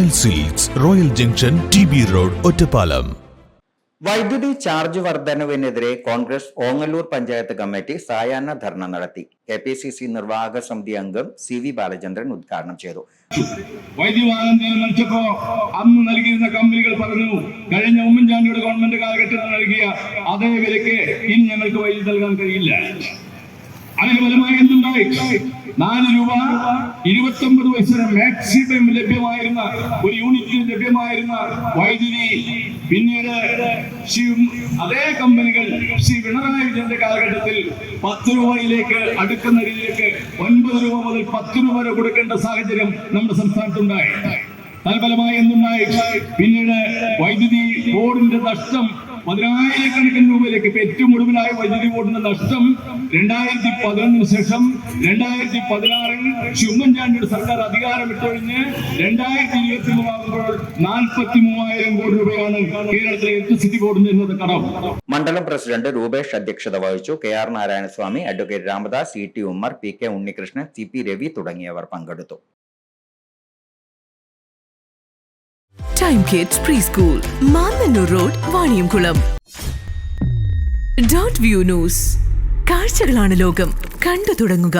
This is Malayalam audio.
Royal silks, royal junction, TB road, Ottapalam. വൈദ്യുതി ചാർജ് വർധനവിനെതിരെ കോൺഗ്രസ് ഓങ്ങല്ലൂർ പഞ്ചായത്ത് കമ്മിറ്റി സായാഹ്ന ധർണ നടത്തി. KPCC നിർവാഹക സമിതി അംഗം CV ബാലചന്ദ്രൻ ഉദ്ഘാടനം ചെയ്തു. വൈദ്യുതി അന്ന് നൽകിയിരുന്ന കമ്പനികൾ പറഞ്ഞു, കഴിഞ്ഞ ഉമ്മൻചാണ്ടിയുടെ ഗവൺമെന്റ് കാലഘട്ടത്തിൽ നൽകിയ അതേ വിലക്ക് ഇനി ഞങ്ങൾക്ക് വൈദ്യുതി നൽകാൻ കഴിയില്ല. അതിന് ഫലമായി എന്തുണ്ടായി? 4 രൂപ 29 പൈസ മാക്സിമം ലഭ്യമായിരുന്ന ഒരു യൂണിറ്റിന് ലഭ്യമായിരുന്ന വൈദ്യുതി പിന്നീട് അതേ കമ്പനികൾ പിണറായി വിജയന്റെ കാലഘട്ടത്തിൽ 10 രൂപയിലേക്ക് അടുക്കുന്ന രീതിയിലേക്ക് 9 രൂപ മുതൽ 10 രൂപ വരെ കൊടുക്കേണ്ട സാഹചര്യം നമ്മുടെ സംസ്ഥാനത്തുണ്ടായി. തൽഫലമായി എന്തുണ്ടായി? പിന്നീട് വൈദ്യുതി ബോർഡിന്റെ നഷ്ടം 10,000-കണക്കിന് രൂപയിലേക്ക് ഏറ്റവും ഒടുവിലായ വൈദ്യുതി ബോർഡിന്റെ നഷ്ടം 2011 ശേഷം 2016 ഉമ്മൻചാണ്ടിയുടെ സർക്കാർ അധികാരം വിട്ടൊഴിഞ്ഞ് 2023 ആകുമ്പോൾ 43,000 കോടി രൂപയാണ് കേരളത്തിലെ ഇലക്ട്രിസിറ്റി ബോർഡിന്റെ ഇന്നത്തെ കടം. മണ്ഡലം പ്രസിഡന്റ് രൂപേഷ് അധ്യക്ഷത വഹിച്ചു. KR Narayanaswamy, advocate Ramdas, CT Ummer, PK Unnikrishnan, CP Ravi തുടങ്ങിയവർ പങ്കെടുത്തു. Time kids pre school, Mannannur road, Vaniyamkulam. Dot view news, കാഴ്ചകളാണ് ലോകം, കണ്ടു തുടങ്ങുക.